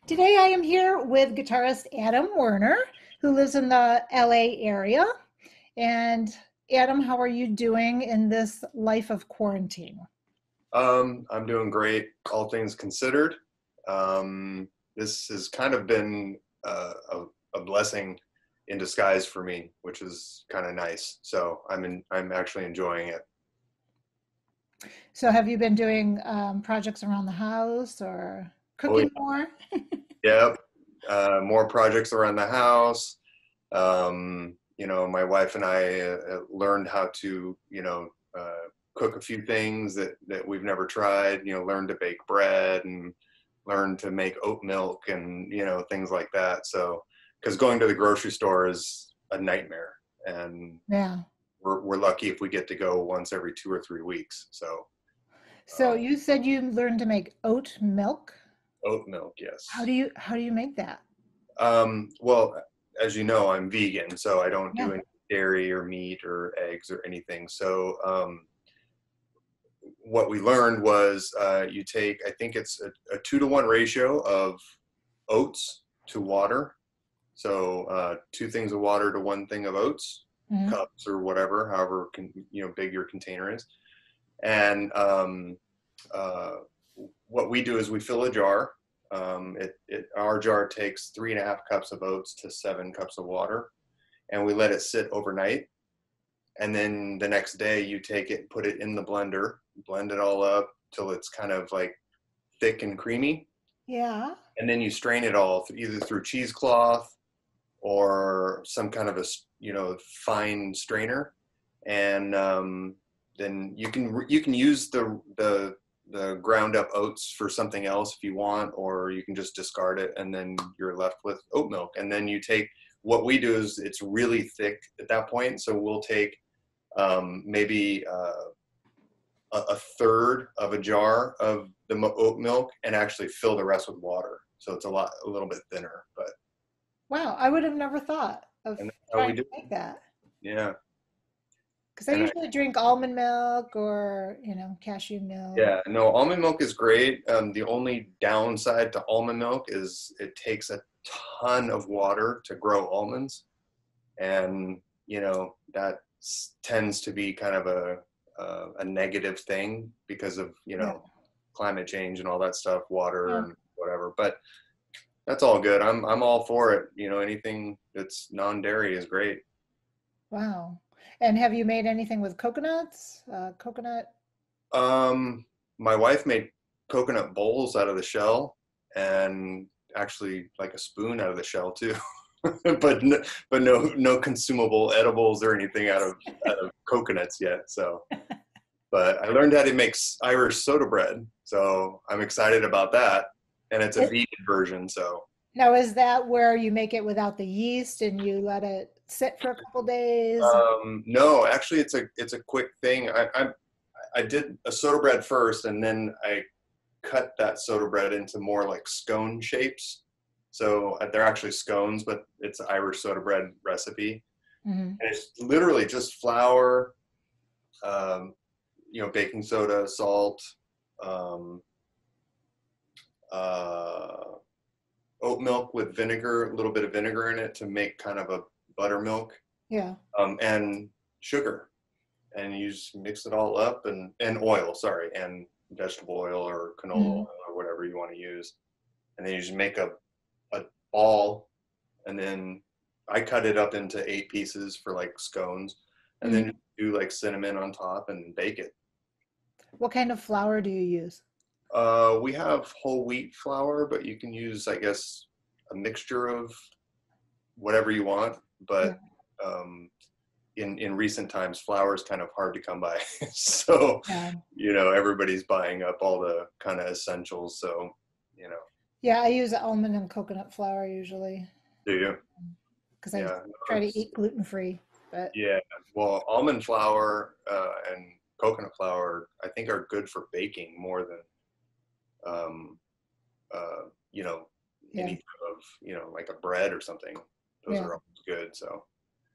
Today I am here with guitarist Adam Werner, who lives in the LA area. And Adam, how are you doing in this life of quarantine? I'm doing great, all things considered. This has kind of been a blessing in disguise for me, which is kind of nice. So I'm actually enjoying it. So have you been doing projects around the house or Oh cooking more? yeah, yep. More projects around the house. My wife and I learned how to, cook a few things that we've never tried. Learned to bake bread and learned to make oat milk and things like that. So, because going to the grocery store is a nightmare, and Yeah. we're lucky if we get to go once every 2 or 3 weeks. So, So um, you said you learned to make oat milk. oat milk, yes. How do you make that? Well, as you know, I'm vegan, so I don't Yeah. do any dairy or meat or eggs or anything. So, what we learned was you take, I think it's a 2-to-1 ratio of oats to water. So two things of water to one thing of oats, Mhm. cups or whatever, however big your container is. And uh, what we do is we fill a jar. Our jar takes 3.5 cups of oats to 7 cups of water, and we let it sit overnight. And then the next day you take it, put it in the blender, blend it all up till it's kind of like thick and creamy. Yeah. And then you strain it all either through cheesecloth or some kind of fine strainer. And then you can use the ground up oats for something else if you want, or you can just discard it and then you're left with oat milk. And then you take, what we do is it's really thick at that point. So we'll take maybe a third of a jar of the oat milk and actually fill the rest with water. So it's a little bit thinner, but Wow, I would have never thought of and that's how we trying to do it. make that. Yeah. Because I And usually drink almond milk or, cashew milk. yeah, no, almond milk is great. The only downside to almond milk is it takes a ton of water to grow almonds. And, that tends to be kind of a negative thing because of, Yeah. climate change and all that stuff, water Yeah. and whatever. But that's all good. I'm all for it. Anything that's non-dairy is great. Wow. And have you made anything with coconuts? Coconut? My wife made coconut bowls out of the shell, and actually like a spoon out of the shell too. but no consumable edibles or anything out of coconuts yet. So, but I learned how to make Irish soda bread, so I'm excited about that. And it's a It, vegan version, so. now, is that where you make it without the yeast and you let it sit for a couple days? No, actually, it's a quick thing. I did a soda bread first, and then I cut that soda bread into more like scone shapes. So they're actually scones, but it's an Irish soda bread recipe. Hmm. And it's literally just flour, um, baking soda, salt, um, uh, oat milk with vinegar, a little bit of vinegar in it to make kind of a buttermilk, Yeah. and sugar. And you just mix it all up, and oil, sorry, and vegetable oil or canola Hmm. oil or whatever you want to use. And then you just make a ball, and then I cut it up into 8 pieces for like scones, and Hmm. then do like cinnamon on top and bake it. What kind of flour do you use? We have whole wheat flour, but you can use, I guess, a mixture of whatever you want. Yeah. But um, in recent times, flour is kind of hard to come by. So, Yeah. everybody's buying up all the kind of essentials. So, you know, Yeah, I use almond and coconut flour usually do you? because I Yeah. try to eat gluten free. But Yeah. Well, almond flour and coconut flour, I think, are good for baking more than, um, uh, you know, any yeah, kind of, like a bread or something. Those yeah, are always good. So,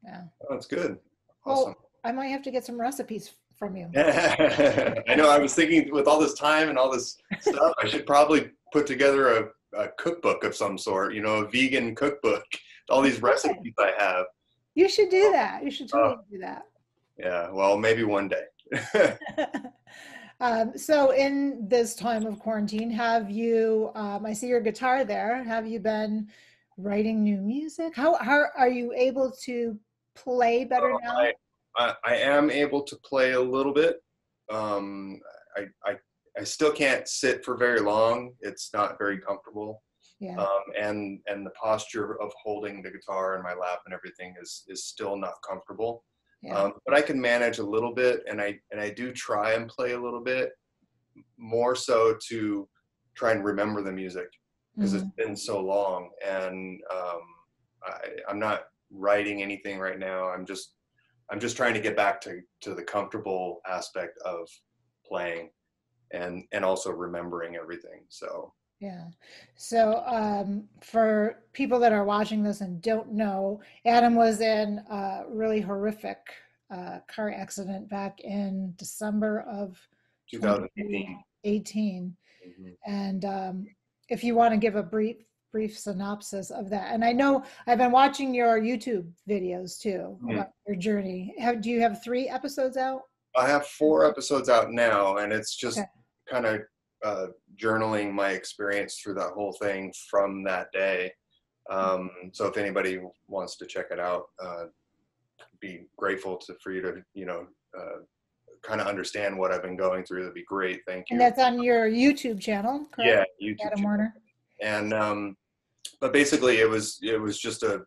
yeah. oh, that's good. Awesome. Well, I might have to get some recipes from you. I know. I was thinking with all this time and all this stuff, I should probably put together a cookbook of some sort, you know, a vegan cookbook, all these recipes I have. You should do that. You should totally do that. Yeah, well, maybe one day. So in this time of quarantine, have you, I see your guitar there, have you been writing new music? How are you able to play better now? I am able to play a little bit. Um, I still can't sit for very long. It's not very comfortable. Yeah. And the posture of holding the guitar in my lap and everything is still not comfortable. Yeah. But I can manage a little bit, and I do try and play a little bit, more so to try and remember the music, because it's been so long. And I'm not writing anything right now. I'm just trying to get back to the comfortable aspect of playing and also remembering everything. So Yeah. So for people that are watching this and don't know, Adam was in a really horrific car accident back in December of 2018. 2018. Mm-hmm. And if you want to give a brief synopsis of that. And I know I've been watching your YouTube videos too about your journey. Do you have 3 episodes out? I have 4 episodes out now, and it's just kind of journaling my experience through that whole thing from that day. So if anybody wants to check it out, be grateful for you to, you know, kind of understand what I've been going through. That'd be great. Thank you. And that's on your YouTube channel, correct? Yeah, YouTube Adam channel. Werner. And but basically it was just a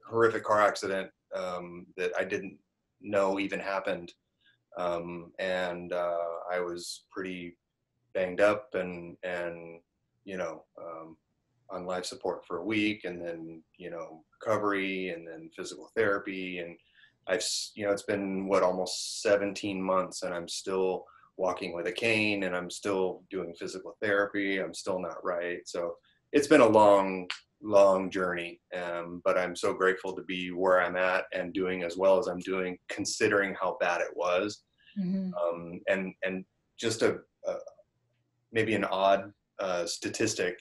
horrific car accident that I didn't know even happened. And I was pretty banged up and you know, on life support for a week, and then, you know, recovery, and then physical therapy. And you know, it's been almost 17 months, and I'm still walking with a cane, and I'm still doing physical therapy. I'm still not right. So it's been a long journey. But I'm so grateful to be where I'm at and doing as well as I'm doing, considering how bad it was. And just maybe an odd statistic.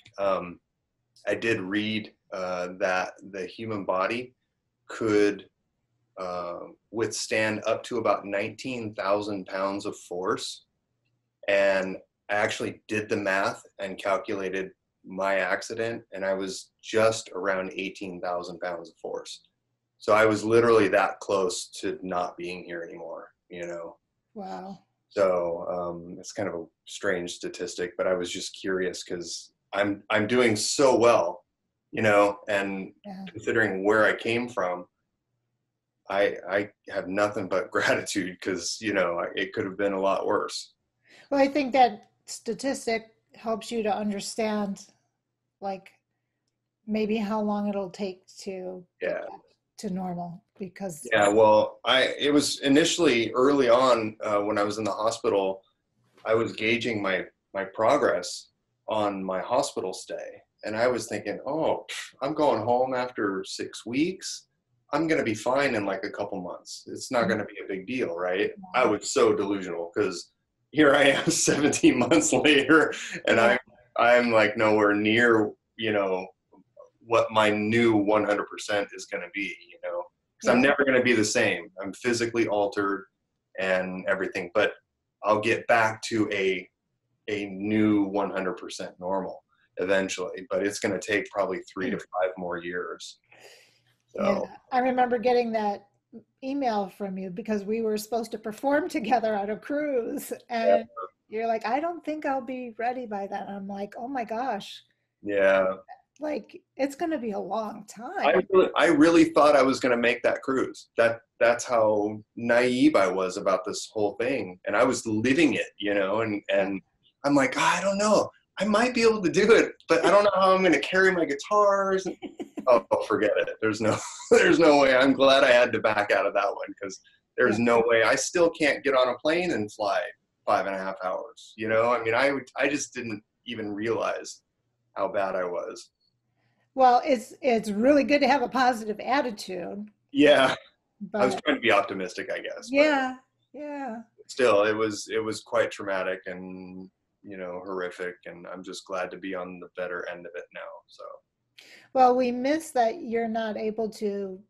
I did read that the human body could withstand up to about 19,000 pounds of force. And I actually did the math and calculated my accident, and I was just around 18,000 pounds of force. So I was literally that close to not being here anymore, you know? Wow. So it's kind of a strange statistic, but I was just curious because I'm doing so well, you know, and considering where I came from, I have nothing but gratitude, because, you know, it could have been a lot worse. Well, I think that statistic helps you to understand, like, maybe how long it'll take to get back to normal, because well, it was initially early on when I was in the hospital, I was gauging my progress on my hospital stay, and I was thinking, oh, I'm going home after 6 weeks. I'm going to be fine in like a couple months. It's not going to be a big deal, right? I was so delusional, because here I am 17 months later, and I'm like nowhere near, you know, what my new 100% is going to be, you know, because I'm never going to be the same. I'm physically altered and everything, but I'll get back to a new 100% normal eventually, but it's going to take probably 3 to 5 more years. So. Yeah, I remember getting that email from you because we were supposed to perform together on a cruise, and you're like, I don't think I'll be ready by then. I'm like, oh my gosh. Yeah. Like, it's going to be a long time. I really thought I was going to make that cruise. That's how naive I was about this whole thing. And I was living it, you know, and I'm like, I don't know. I might be able to do it, but I don't know how I'm going to carry my guitars. Oh, forget it. There's no way. I'm glad I had to back out of that one, because there's no way. I still can't get on a plane and fly 5.5 hours. You know, I mean, I just didn't even realize how bad I was. Well, it's really good to have a positive attitude. Yeah, but I was trying to be optimistic, I guess. Yeah. Still, it was quite traumatic, and horrific, and I'm just glad to be on the better end of it now. So Well, we miss that you're not able to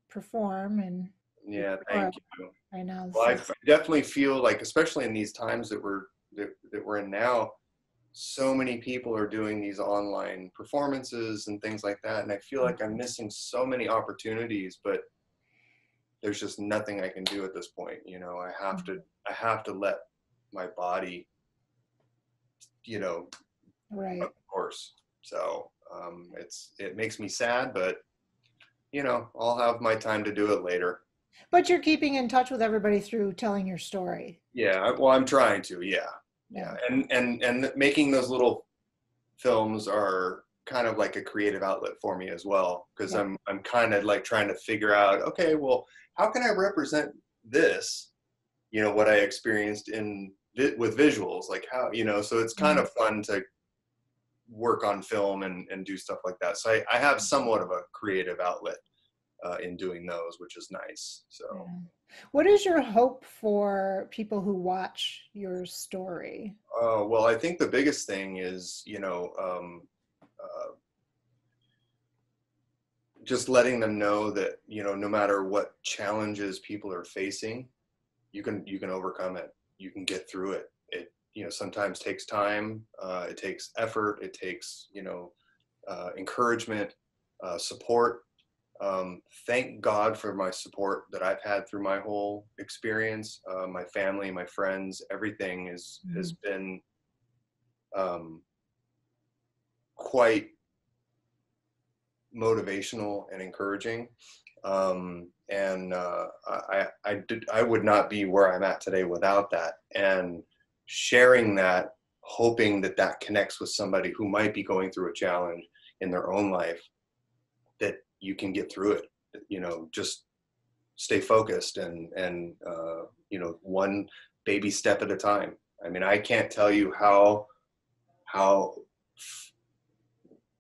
perform and yeah, record thank you. right now. Well, I So, definitely feel like, especially in these times that we're in now, so many people are doing these online performances and things like that, and I feel like I'm missing so many opportunities, but there's just nothing I can do at this point. I have to let my body, right. of course. So it makes me sad, but I'll have my time to do it later. But you're keeping in touch with everybody through telling your story. Yeah, well, I'm trying to. Yeah, Yeah. and making those little films are kind of like a creative outlet for me as well, because Yeah. I'm kind of like trying to figure out, okay, well, how can I represent this, what I experienced with visuals, like how, so it's kind of fun to work on film and do stuff like that. So I have somewhat of a creative outlet in doing those, which is nice. So. Yeah. What is your hope for people who watch your story? Well, I think the biggest thing is, just letting them know that, no matter what challenges people are facing, you can overcome it. You can get through it. It, sometimes takes time. It takes effort. It takes, encouragement, support. Thank God for my support that I've had through my whole experience. My family, my friends, everything has been quite motivational and encouraging. I would not be where I'm at today without that. And sharing that, hoping that that connects with somebody who might be going through a challenge in their own life, that you can get through it. Just stay focused and one baby step at a time. I mean, I can't tell you how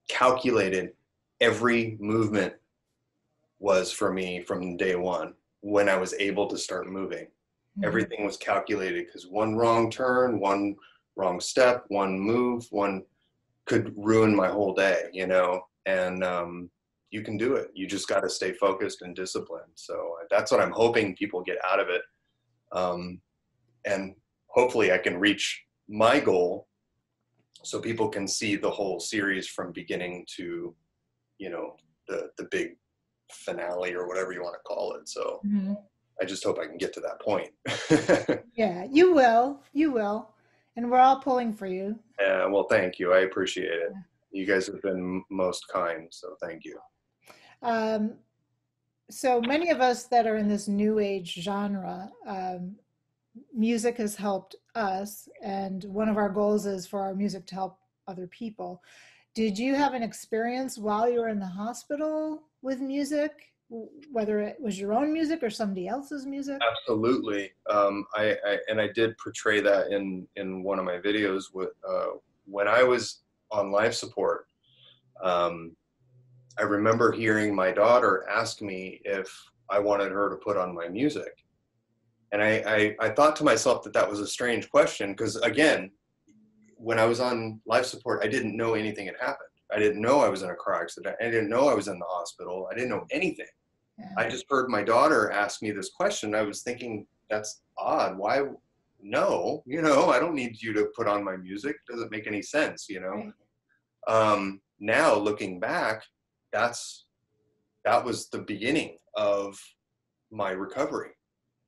calculated every movement was for me from day one when I was able to start moving. Everything was calculated, because one wrong turn, one wrong step, one move, one could ruin my whole day, and you can do it. You just got to stay focused and disciplined. So that's what I'm hoping people get out of it. And hopefully I can reach my goal so people can see the whole series from beginning to, the big finale or whatever you want to call it. So I just hope I can get to that point. Yeah, you will. You will. And we're all pulling for you. Well, thank you. I appreciate it. You guys have been most kind, so thank you. So many of us that are in this new age genre, music has helped us, and one of our goals is for our music to help other people. Did you have an experience while you were in the hospital with music, whether it was your own music or somebody else's music? Absolutely. I did portray that in one of my videos when I was on life support. I remember hearing my daughter ask me if I wanted her to put on my music. And I thought to myself that was a strange question, because again, when I was on life support, I didn't know anything had happened. I didn't know I was in a car accident. I didn't know I was in the hospital. I didn't know anything. Yeah. I just heard my daughter ask me this question. I was thinking, that's odd. Why? No, I don't need you to put on my music. It doesn't make any sense, Right. Now looking back, that was the beginning of my recovery.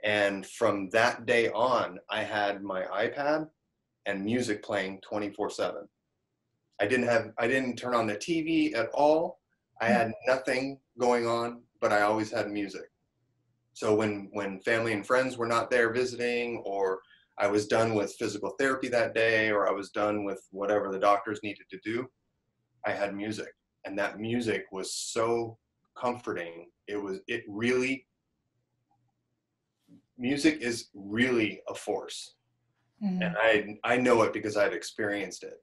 And from that day on, I had my iPad and music playing 24/7. I didn't turn on the TV at all. I had nothing going on, but I always had music. So when family and friends were not there visiting, or I was done with physical therapy that day, or I was done with whatever the doctors needed to do, I had music. And that music was so comforting. Music is really a force. And I know it because I've experienced it.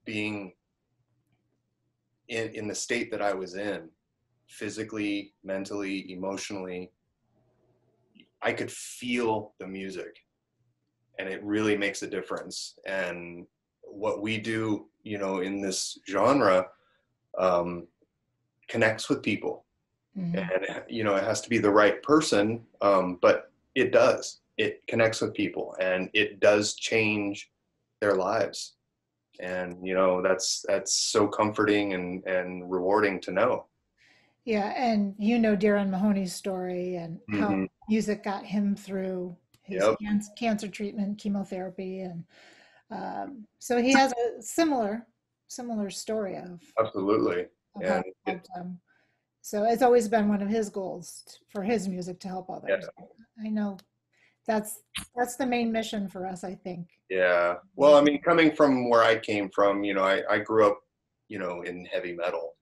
Being in the state that I was in, physically, mentally, emotionally, I could feel the music. and it really makes a difference. And what we do, you know, in this genre, connects with people. Mhm. And, you know, it has to be the right person, but it does. It connects with people, and it does change their lives. And, you know, that's so comforting and rewarding to know. Yeah, and you know Darin Mahoney's story and how Hmm. music got him through his Yep, cancer treatment, chemotherapy, and so he has a similar story absolutely. of how And it helped him. So it's always been one of his goals for his music to help yeah, others. I know that's that's the main mission for us, I think. yeah. Well, I mean, coming from where I came from, you know, I grew up, you know, in heavy metal.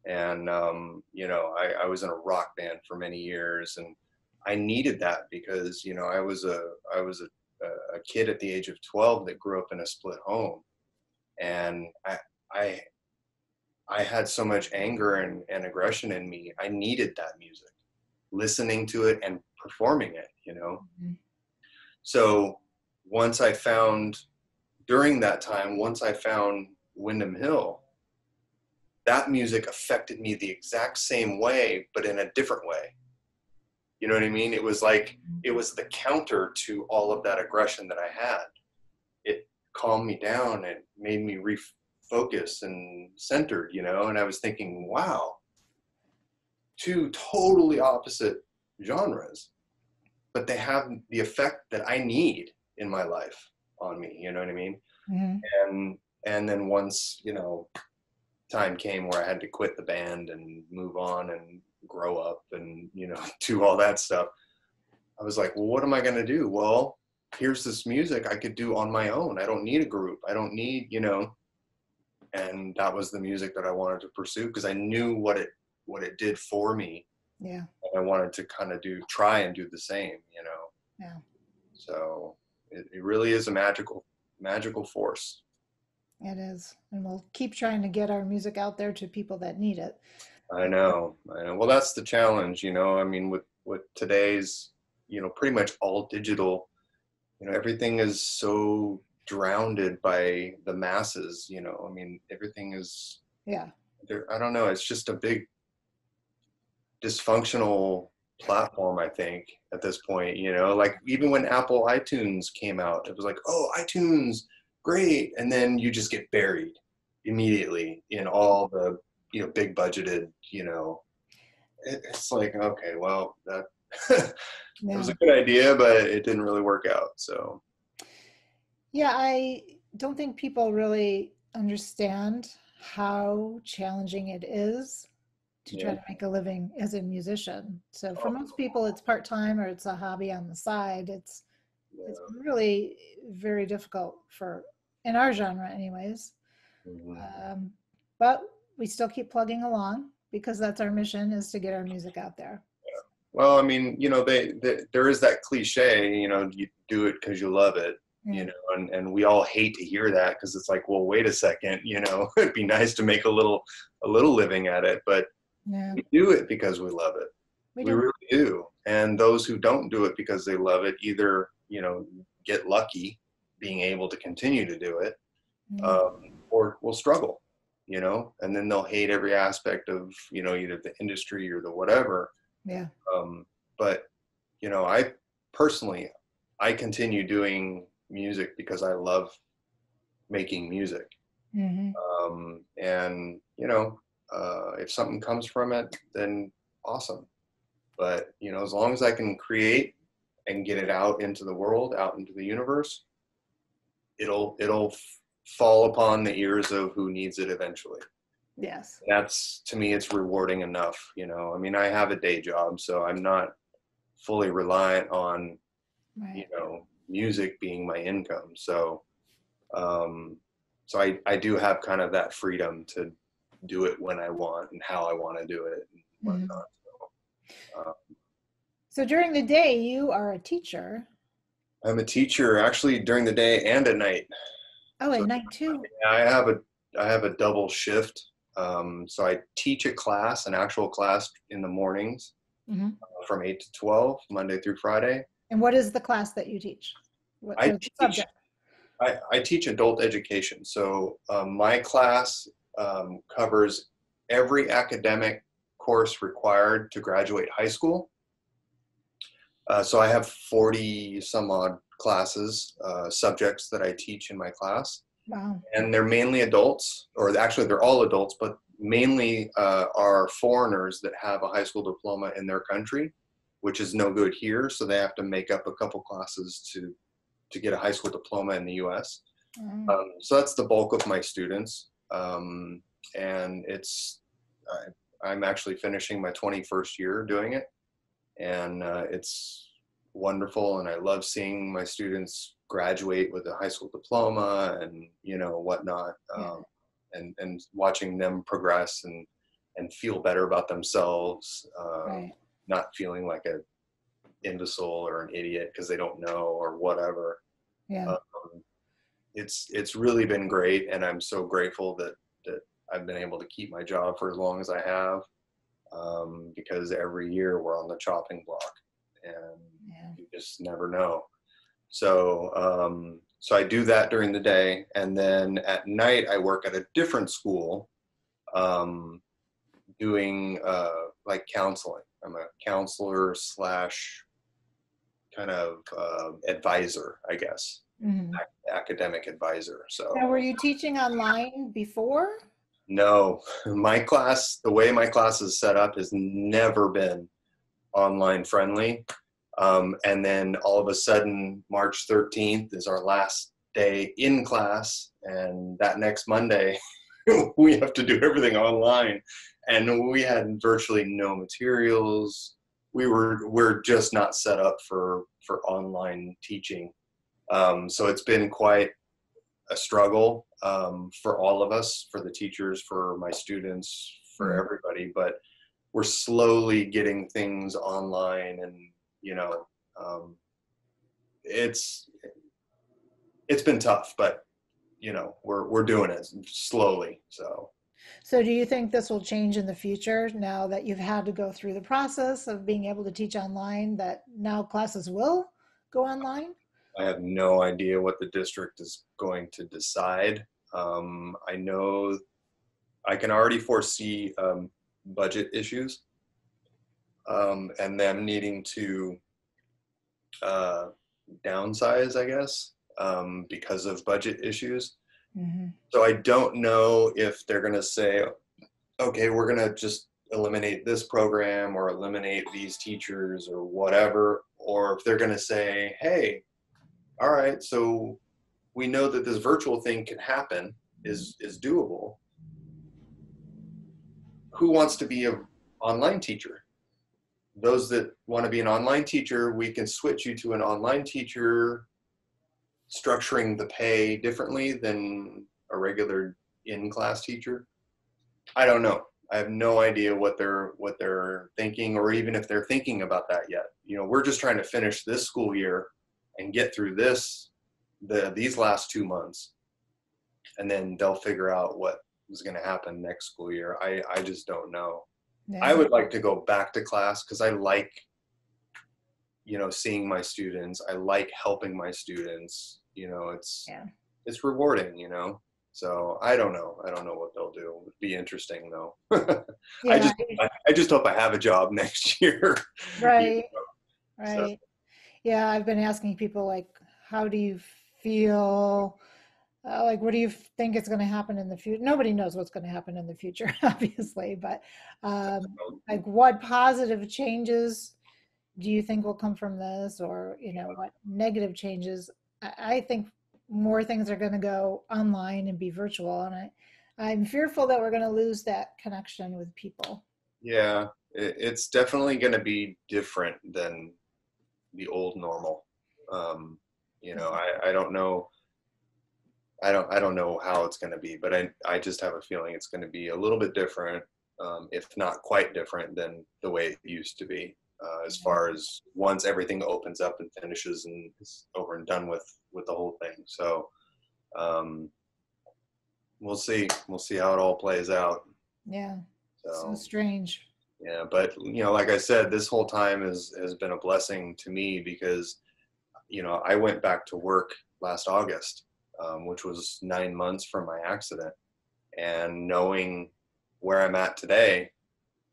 And you know, I was in a rock band for many years, and I needed that because, you know, I was a kid at the age of 12 that grew up in a split home, and I I had so much anger and aggression in me. I needed that music, listening to it and performing it, you know. Mhm. So once I found during that time, once I found Windham Hill, that music affected me the exact same way, but in a different way. You know what I mean? It was like, it was the counter to all of that aggression that I had. It calmed me down and made me refocus and centered, you know? And I was thinking, wow, two totally opposite genres, but they have the effect that I need in my life on me. You know what I mean? Mhm. And, and then once, you know, time came where I had to quit the band and move on and grow up and, you know, do all that stuff, I was like, well, what am I going to do? Well, here's this music I could do on my own. I don't need a group. I don't need, you know, and that was the music that I wanted to pursue because I knew what it did for me. Yeah, And I wanted to kind of try and do the same, you know. yeah, So it really is a magical force. it is. And we'll keep trying to get our music out there to people that need it. I know. I know. Well, that's the challenge, you know. I mean, with today's, you know, pretty much all digital, you know, everything is so drowned by the masses, you know. I mean, everything is Yeah. there. I don't know. It's just a big dysfunctional platform, I think, at this point, you know. Like even when Apple iTunes came out, it was like, oh, iTunes, great. And then you just get buried immediately in all the, you know, big budgeted, you know, it's like, okay, well, that it was Yeah. a good idea, but it didn't really work out. So Yeah, I don't think people really understand how challenging it is to try yeah, to make a living as a musician. So for most people, it's part-time or it's a hobby on the side. It's yeah. really very difficult for in our genre, anyways. Mhm. Um, but we still keep plugging along because that's our mission is to get our music out there. Well, I mean, you know, there is that cliche, you know, you do it because you love it, you Yeah, know, and we all hate to hear that because it's like, well, wait a second, you know, it'd be nice to make a little living at it, but yeah, we do it because we love it. we We do. really do. And those who don't do it because they love it either, you know, get lucky being able to continue to do it, Mm, um, or will struggle, you know, and then they'll hate every aspect of, you know, either the industry or the whatever. yeah. But you know, I personally, I continue doing music because I love making music. Hmm. And you know, if something comes from it, then awesome. But you know, as long as I can create and get it out into the world, out into the universe, it'll fall upon the ears of who needs it eventually. Yes. That's to me, it's rewarding enough. You know, I mean, I have a day job, so I'm not fully reliant on, you Right. know, music being my income. So um I do have kind of that freedom to do it when I want and how I want to do it and Mhm. whatnot. uh, So during the day, you are a teacher. I'm a teacher actually during the day and at night. Oh, So at night too. yeah, I have a double shift. So I teach a class, an actual class in the mornings Hmm. from 8 to 12 Monday through Friday. And what is the class that you teach? I What's the teach subject? I teach adult education. So my class covers every academic course required to graduate high school. So I have 40 some odd classes, subjects that I teach in my class. Wow. And they're mainly adults, or actually they're all adults, but mainly are foreigners that have a high school diploma in their country, which is no good here. So they have to make up a couple classes to get a high school diploma in the US. Mm. So that's the bulk of my students. And I'm actually finishing my 21st year doing it. And it's wonderful. And I love seeing my students graduate with a high school diploma and, whatnot. Yeah. And watching them progress and feel better about themselves, Right. not feeling like an imbecile or an idiot because they don't know or whatever. Yeah. It's really been great, and I'm so grateful that I've been able to keep my job for as long as I have, because every year we're on the chopping block, and you just never know. So so I do that during the day, and then at night I work at a different school, doing like counseling. I'm a counselor slash kind of advisor, I guess. Mm-hmm. Academic advisor. So Now, were you teaching online before? no, my class, the way my class is set up has never been online friendly. And then all of a sudden, March 13th is our last day in class. And that next Monday, we have to do everything online. And we had virtually no materials. We're just not set up for online teaching. So it's been quite a struggle, for all of us, for the teachers, for my students, for everybody. But we're slowly getting things online, and it's been tough, but we're doing it slowly. So do you think this will change in the future now that you've had to go through the process of being able to teach online, that now classes will go online? I have no idea what the district is going to decide. I know I can already foresee budget issues, and them needing to downsize, I guess, because of budget issues. Mm-hmm. So I don't know if they're going to say, okay, we're going to just eliminate this program or eliminate these teachers or whatever, or if they're going to say, hey, all right, so we know that this virtual thing can happen, is doable. Who wants to be an online teacher? Those that want to be an online teacher, we can switch you to an online teacher, structuring the pay differently than a regular in-class teacher. I don't know. I have no idea what they're thinking, or even if they're thinking about that yet. We're just trying to finish this school year and get through these last 2 months, and then they'll figure out what is going to happen next school year. I just don't know. Yeah. I would like to go back to class because I like, seeing my students. I like helping my students. It's rewarding, So I don't know. I don't know what they'll do. It'd be interesting though. Yeah. I just hope I have a job next year. Right. So. Right. Yeah, I've been asking people, like, how do you feel? Like, what do you think is going to happen in the future? Nobody knows what's going to happen in the future, obviously, but like, what positive changes do you think will come from this, or what negative changes? I think more things are going to go online and be virtual, and I'm fearful that we're going to lose that connection with people. Yeah, it's definitely going to be different than the old normal. I don't know. I don't know how it's going to be, but I just have a feeling it's going to be a little bit different, if not quite different than the way it used to be, as far as once everything opens up and finishes and is over and done with the whole thing. So we'll see how it all plays out. Yeah. So strange. Yeah, but like I said, this whole time has been a blessing to me, because I went back to work last August, which was 9 months from my accident. And knowing where I'm at today,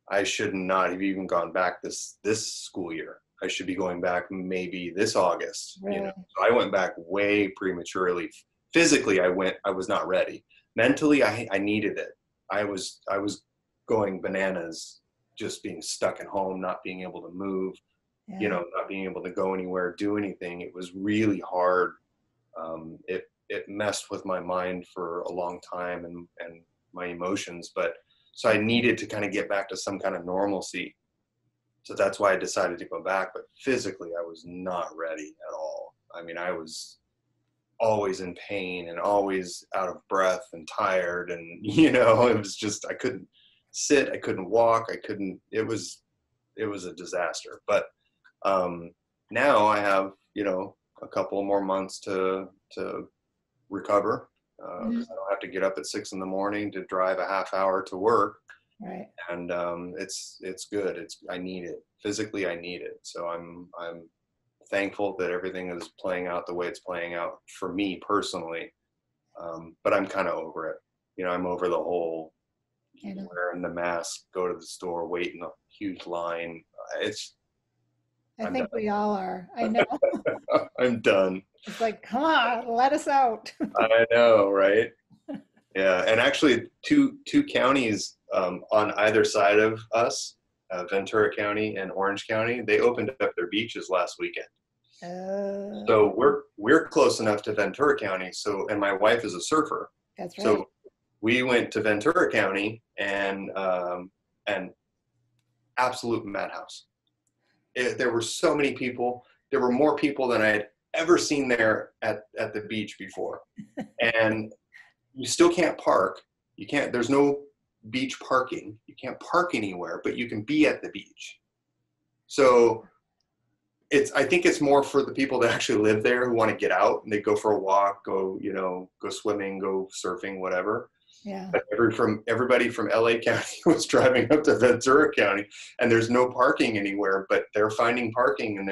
I should not have even gone back this school year. I should be going back maybe this August. Really? So I went back way prematurely. Physically, I was not ready. Mentally, I needed it. I was going bananas, just being stuck at home, not being able to move, not being able to go anywhere, do anything. It was really hard. It messed with my mind for a long time and my emotions. But so I needed to kind of get back to some kind of normalcy. So that's why I decided to go back. But physically, I was not ready at all. I mean, I was always in pain and always out of breath and tired. And, it was just, I couldn't sit, I couldn't walk, it was a disaster. But now I have, a couple more months to recover. Because I don't have to get up at 6 a.m. to drive a half hour to work. Right. And it's good. I need it. Physically, I need it. So I'm thankful that everything is playing out the way it's playing out for me personally. But I'm kind of over it. I'm over the whole wearing the mask, go to the store, wait in a huge line. I think we all are. I know. I'm done. It's like, come on, let us out. I know, right? Yeah, and actually, two counties on either side of us, Ventura County and Orange County, they opened up their beaches last weekend. So we're close enough to Ventura County. So, and my wife is a surfer. That's right. So we went to Ventura County and absolute madhouse. There were so many people. There were more people than I had ever seen there at the beach before. And you still can't park. There's no beach parking. You can't park anywhere, but you can be at the beach. So I think it's more for the people that actually live there who want to get out and they go for a walk, go swimming, go surfing, whatever. Yeah. But everybody from LA County was driving up to Ventura County, and there's no parking anywhere, but they're finding parking, and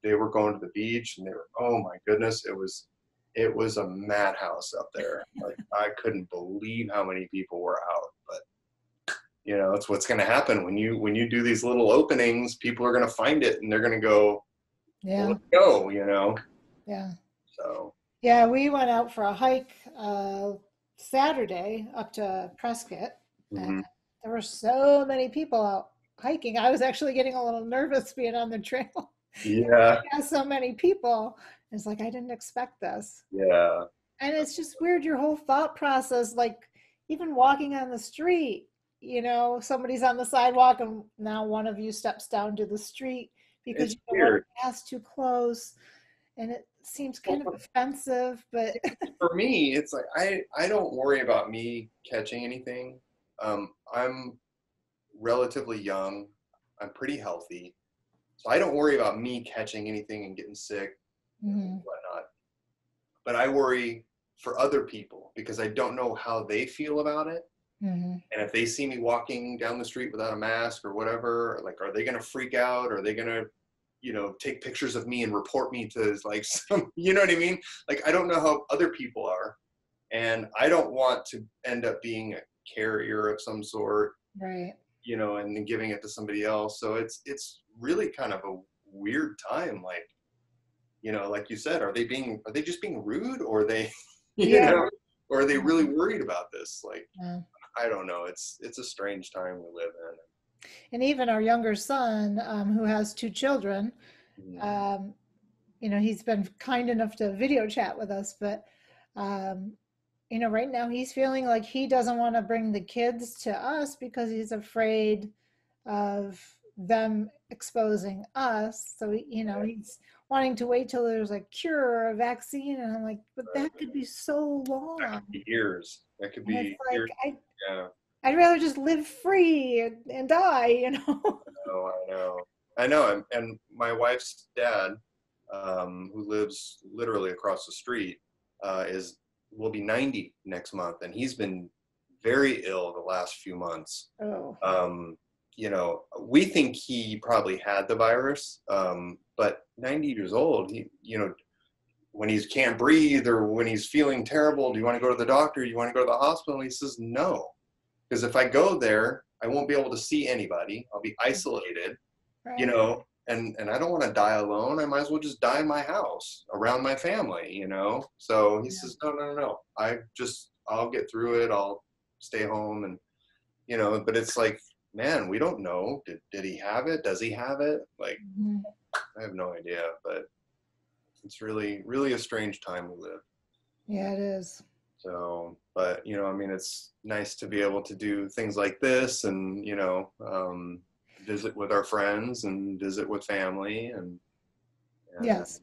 they were going to the beach, and oh my goodness, it was a madhouse up there. Like, I couldn't believe how many people were out. But it's what's going to happen when you do these little openings. People are going to find it, and they're going to go, yeah, well, let's go, Yeah. So. Yeah, we went out for a hike Saturday up to Prescott, and there were so many people out hiking. I was actually getting a little nervous being on the trail. Yeah. So many people. It's like, I didn't expect this. Yeah. And it's just weird, your whole thought process, like even walking on the street, somebody's on the sidewalk and now one of you steps down to the street because you don't want to pass too close. And it seems kind of offensive, but for me, it's like I don't worry about me catching anything. I'm relatively young. I'm pretty healthy, so I don't worry about me catching anything and getting sick and whatnot. But I worry for other people because I don't know how they feel about it. And if they see me walking down the street without a mask or whatever, like, are they going to freak out? Are they going to take pictures of me and report me to like some, you know what I mean? Like, I don't know how other people are, and I don't want to end up being a carrier of some sort, right? And then giving it to somebody else. So it's really kind of a weird time. Like, like you said, are they just being rude, or are they, or are they really worried about this? Like, I don't know. It's a strange time we live in. And even our younger son, who has 2 children, he's been kind enough to video chat with us, but, right now he's feeling like he doesn't want to bring the kids to us because he's afraid of them exposing us. So, he's wanting to wait till there's a cure or a vaccine. And I'm like, but that could be so long. That could be years. That could be years. I'd rather just live free and die, I know. And my wife's dad, who lives literally across the street, will be 90 next month, and he's been very ill the last few months. Oh. We think he probably had the virus, but 90 years old, when he can't breathe or when he's feeling terrible, do you want to go to the doctor? Do you want to go to the hospital? And he says, no, because if I go there, I won't be able to see anybody. I'll be isolated, Right. you know, and I don't want to die alone. I might as well just die in my house around my family, you know? So he says, no. I'll get through it. I'll stay home. And, you know, but it's like, man, we don't know. Did he have it? Does he have it? Like, Mhm. I have no idea, but it's really, really a strange time we live. Yeah, it is. So, but, you know, I mean, it's nice to be able to do things like this and, you know, visit with our friends and visit with family and Yes.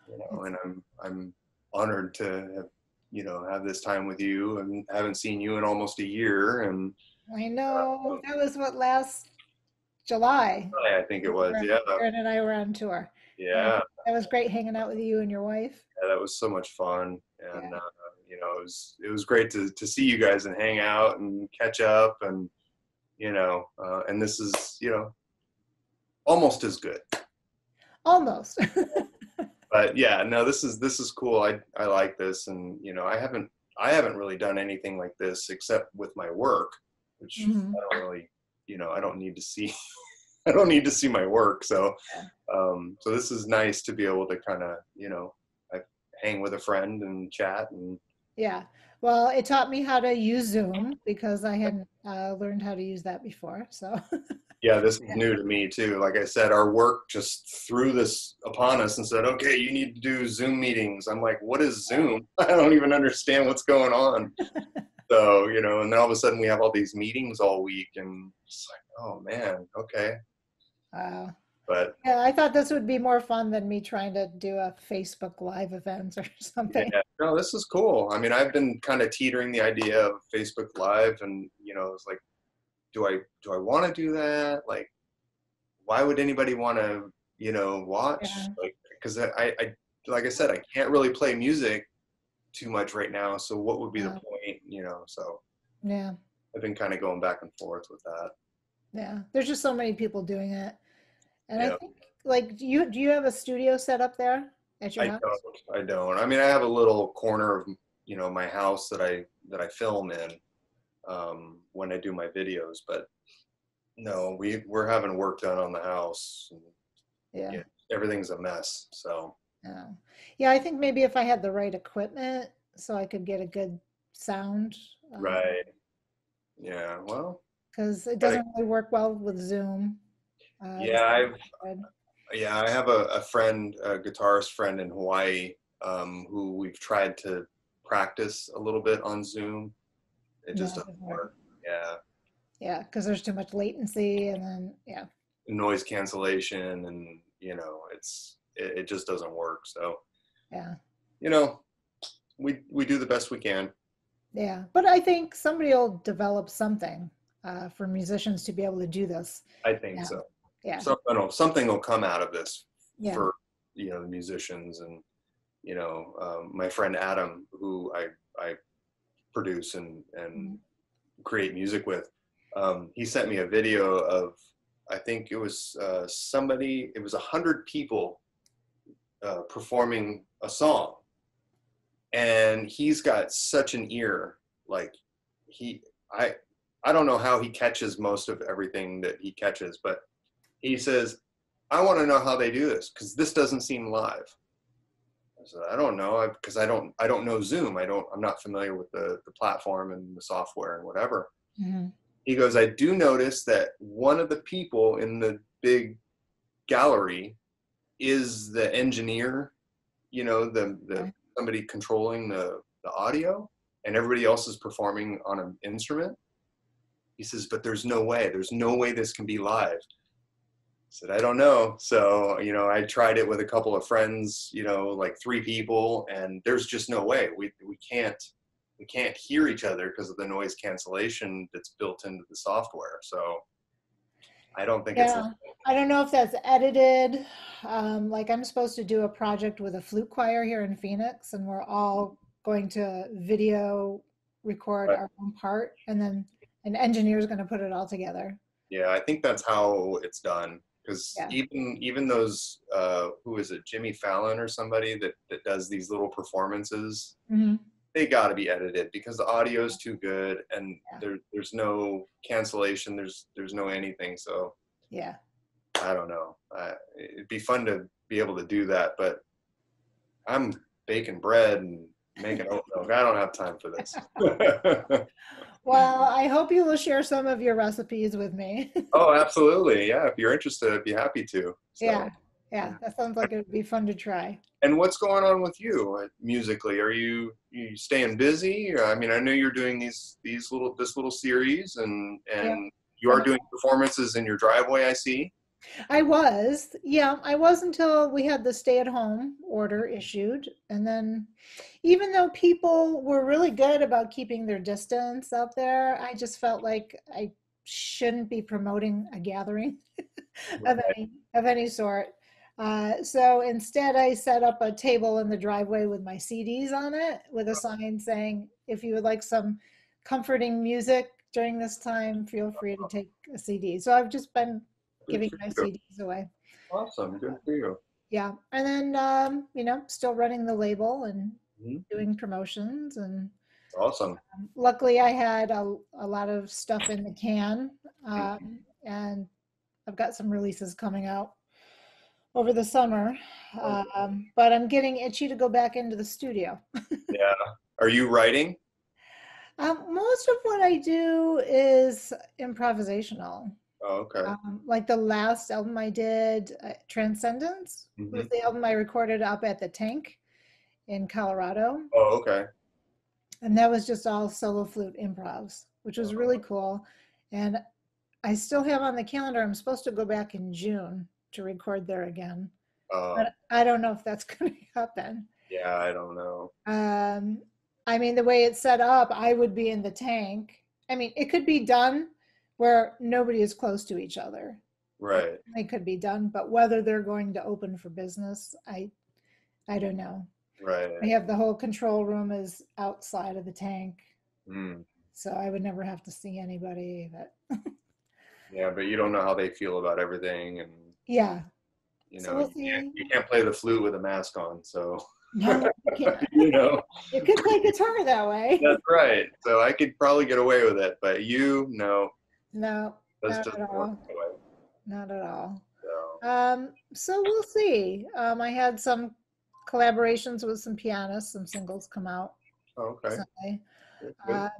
you know, and I'm honored to have, you know, have this time with you, and haven't seen you in almost a year. And I know. That was what, last July. I think it was, yeah. Darin and I were on tour. And Yeah. that was great hanging out with you and your wife. Yeah, that was so much fun. And, Yeah. you know, it was great to see you guys and hang out and catch up. And, you know, and this is, you know, almost as good. Almost. But yeah, no, this is cool. I like this. And, you know, I haven't really done anything like this except with my work, which Mhm. I don't really, you know, I don't need to see, I don't need to see my work. So, so this is nice to be able to kind of, you know, I hang with a friend and chat and. Yeah. Well, it taught me how to use Zoom because I hadn't learned how to use that before. So, Yeah, this is new to me too. Like I said, our work just threw this upon us and said, okay, you need to do Zoom meetings. I'm like, what is Zoom? I don't even understand what's going on. So, you know, and then all of a sudden we have all these meetings all week and it's like, oh man, okay. But yeah, I thought this would be more fun than me trying to do a Facebook Live event or something. yeah, no, this is cool. I mean, I've been kind of teetering the idea of Facebook Live and, you know, it's like, do I want to do that? Like, why would anybody want to, you know, watch? Yeah. Like, because I like I said, I can't really play music too much right now. So what would be the Yeah. point, you know? So Yeah. I've been kind of going back and forth with that. Yeah. There's just so many people doing it. And I Yeah, think, like, do you have a studio set up there at your I house? don't. I don't. I mean, I have a little corner of, you know, my house that I film in when I do my videos, but no, we're having work done on the house. And, Yeah. yeah, everything's a mess. So Yeah. Yeah, I think maybe if I had the right equipment so I could get a good sound, right. Yeah. Well, because it gotta, doesn't really work well with Zoom. The yeah, sound is good. I have a friend, a guitarist friend in Hawaii, who we've tried to practice a little bit on Zoom. It No, just it doesn't doesn't work. work. Yeah. Yeah, because there's too much latency and then, yeah. Noise cancellation and, you know, it just doesn't work. So, Yeah. you know, we do the best we can. Yeah. But I think somebody will develop something for musicians to be able to do this. I think Yeah. so. Yeah. Something will come out of this Yeah. for, you know, the musicians and, you know, my friend Adam, who I produce and Mhm. create music with. He sent me a video of, I think it was it was 100 people performing a song, and he's got such an ear. Like he, I don't know how he catches most of everything that he catches, but he says, I want to know how they do this because this doesn't seem live. I said, I don't know because I don't know Zoom. I'm not familiar with the platform and the software and whatever. Mhm. He goes, I do notice that one of the people in the big gallery is the engineer, you know, the Okay. somebody controlling the audio, and everybody else is performing on an instrument. He says, but there's no way this can be live. I said, I don't know. So, you know, I tried it with a couple of friends, you know, like 3 people, and there's just no way. We can't hear each other because of the noise cancellation that's built into the software. So I don't think it's. Yeah. I don't know if that's edited. Like I'm supposed to do a project with a flute choir here in Phoenix, and we're all going to video record our own part, and then an engineer is going to put it all together. Yeah, I think that's how it's done. because Yeah. even those who is it, Jimmy Fallon or somebody that does these little performances, Hmm. they got to be edited because the audio is too good and Yeah. there's no cancellation, there's no anything. So Yeah. I don't know. It'd be fun to be able to do that, but I'm baking bread and making oat milk. I don't have time for this. Well, I hope you will share some of your recipes with me. Oh, absolutely. Yeah, if you're interested, I'd be happy to. So, Yeah. Yeah. That sounds like it would be fun to try. and what's going on with you musically? Are you staying busy? I mean, I know you're doing this little series, Yeah. and you For are my doing performances in your driveway, I see. I was until we had the stay-at-home order issued. And then, even though people were really good about keeping their distance out there, I just felt like I shouldn't be promoting a gathering of Right. any sort. So instead, I set up a table in the driveway with my CDs on it, with a sign saying, "If you would like some comforting music during this time, feel free to take a CD." So I've just been Good giving for my you. CDs away. Awesome. Good for you. Yeah. And then, still running the label and Mhm. doing promotions. And Awesome. luckily, I had a lot of stuff in the can. And I've got some releases coming out over the summer. But I'm getting itchy to go back into the studio. Yeah. Are you writing? Most of what I do is improvisational. Oh, okay. Like the last album I did, Transcendence, was Hmm. the album I recorded up at the Tank in Colorado. Oh, okay. And that was just all solo flute improvs, which was really cool. And I still have on the calendar, I'm supposed to go back in June to record there again. Oh, But I don't know if that's going to happen. yeah. I don't know. Um, I mean, the way it's set up, I would be in the Tank. I mean, it could be done where nobody is close to each other. It Right. certainly could be done, but whether they're going to open for business, I don't know. I Right. have the whole control room is outside of the Tank, Mm. so I would never have to see anybody. But Yeah, but you don't know how they feel about everything, and yeah, you so know we'll see. you can't play the flute with a mask on. So No, you can't. you know You could play guitar that way. that's right. So I could probably get away with it, but you no, No, that's not just at work all. away. Not at all. So So we'll see. I had some collaborations with some pianists, some singles come out okay, recently. good, good. Uh,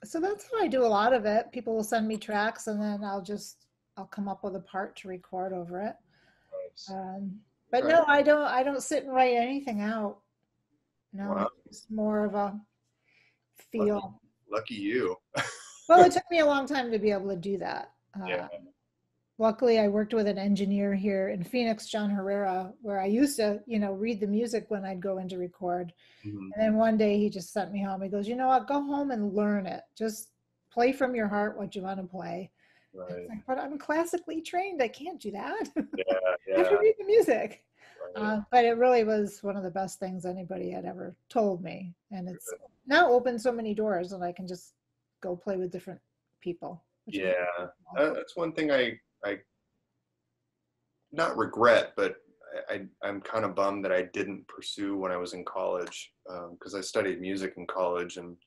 so that's how I do a lot of it. People will send me tracks, and then I'll come up with a part to record over it. Nice. Um, but Okay. no, I don't sit and write anything out. No, Wow, it's more of a lucky feel. lucky you. Well, it took me a long time to be able to do that. Yeah. Luckily, I worked with an engineer here in Phoenix, John Herrera, where I used to, read the music when I'd go in to record. Hmm. And then one day he just sent me home. He goes, "You know what? Go home and learn it. Just play from your heart what you want to play." I was Right. like, "But I'm classically trained. I can't do that. Yeah. I have to Yeah. read the music." Right. But it really was one of the best things anybody had ever told me. And it's now opened so many doors, and I can just go play with different people, which is Yeah. cool. That's one thing I not regret, but I'm kind of bummed that I didn't pursue when I was in college, because I studied music in college, and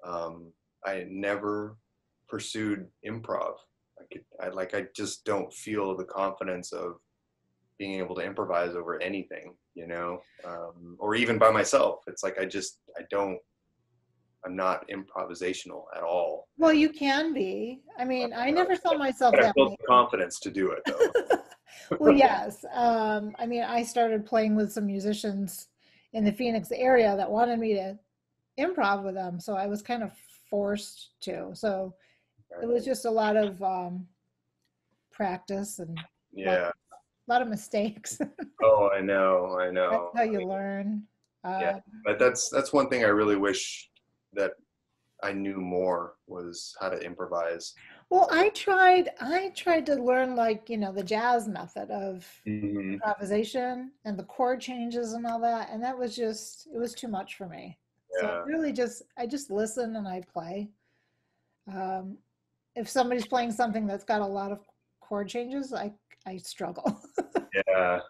um, I never pursued improv. I just don't feel the confidence of being able to improvise over anything, or even by myself. It's like I'm not improvisational at all. Well, you can be. I mean, I never saw myself But I that built way. the confidence to do it though. Well, yes. I mean, I started playing with some musicians in the Phoenix area that wanted me to improv with them, so I was kind of forced to. So it was just a lot of practice and Yeah. a lot of mistakes. Oh, I know. I That's know. how you learn. Yeah, Uh, but that's one thing I really wish that I knew more was how to improvise. well, I tried to learn, like, the jazz method of Hmm. improvisation and the chord changes and all that, and that was just it was too much for me. So Yeah, I just listen and I play. Um, if somebody's playing something that's got a lot of chord changes, I struggle. Yeah.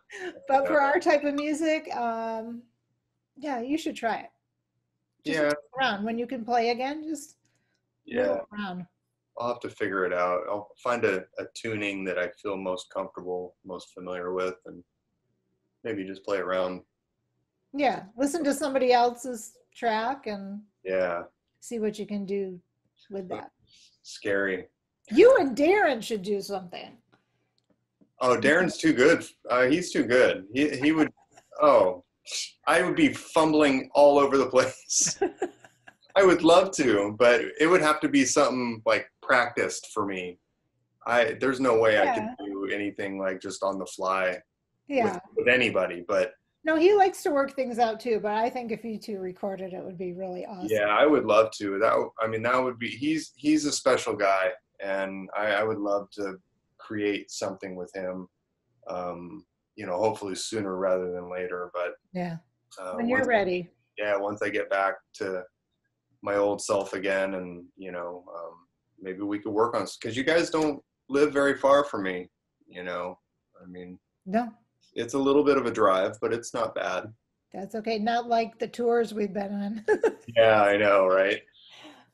But Yeah. for our type of music, yeah, you should try it. Just Yeah. look around when you can play again. Just Yeah. noodle around. I'll have to figure it out. I'll find a tuning that I feel most comfortable, most familiar with, and maybe just play around. Yeah, listen to somebody else's track and Yeah. see what you can do with that. Scary. You and Darin should do something. Oh, Darin's too good. He's too good. He would. Oh, I would be fumbling all over the place. I would love to, but it would have to be something like practiced for me. There's no way I could Yeah, do anything like just on the fly yeah. with anybody. But No, he likes to work things out too, but I think if you two recorded, it would be really awesome. yeah, I would love to. I mean, that would be. He's a special guy, and I would love to create something with him. Hopefully sooner rather than later. But Yeah, when you're ready. once I get back to my old self again, and maybe we could work on, because you guys don't live very far from me. I mean, No, it's a little bit of a drive, but it's not bad. that's okay. Not like the tours we've been on. Yeah, I know, right?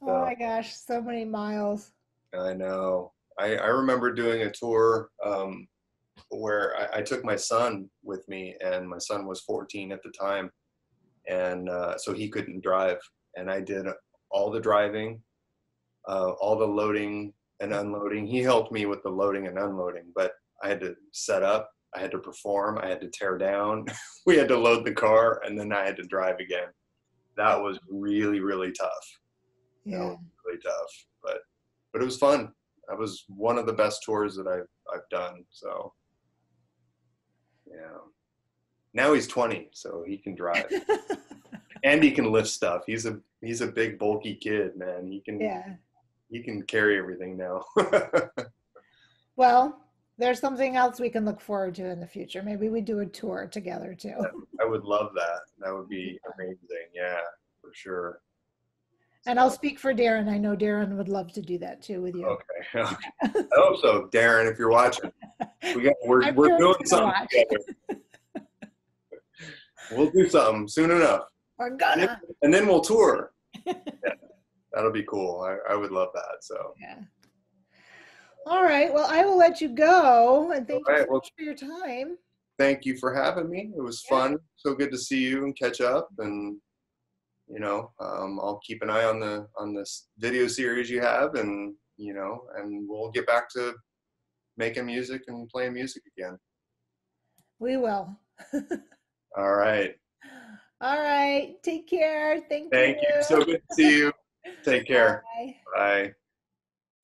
Oh So, my gosh, so many miles. I know. I remember doing a tour where I took my son with me, and my son was 14 at the time, and so he couldn't drive, and I did all the driving, all the loading and unloading. He helped me with the loading and unloading, but I had to set up, I had to perform, I had to tear down. We had to load the car, and then I had to drive again. That was really, really tough. That Yeah. was really tough, but it was fun. That was one of the best tours that I've done. So yeah. Now he's 20, so he can drive. And he can lift stuff. He's a big bulky kid, man. Yeah. He can carry everything now. Well, there's something else we can look forward to in the future. Maybe we do a tour together too. I would love that. That would be amazing. Yeah, for sure. And I'll speak for Darin. I know Darin would love to do that too with you. Okay. I hope so, Darin, if you're watching. We're I'm sure doing he's gonna something watch. together. We'll do something soon enough. We're gonna. And then we'll tour. Yeah, that'll be cool. I would love that. So Yeah. All right. Well, I will let you go. And thank All you right, so well, much for your time. thank you for having me. It was fun. So good to see you and catch up. And I'll keep an eye on this video series you have, and and we'll get back to making music and playing music again. We will. All right. All right. Take care. Thank Thank you. you. So good to see you. Take care. Bye. Bye.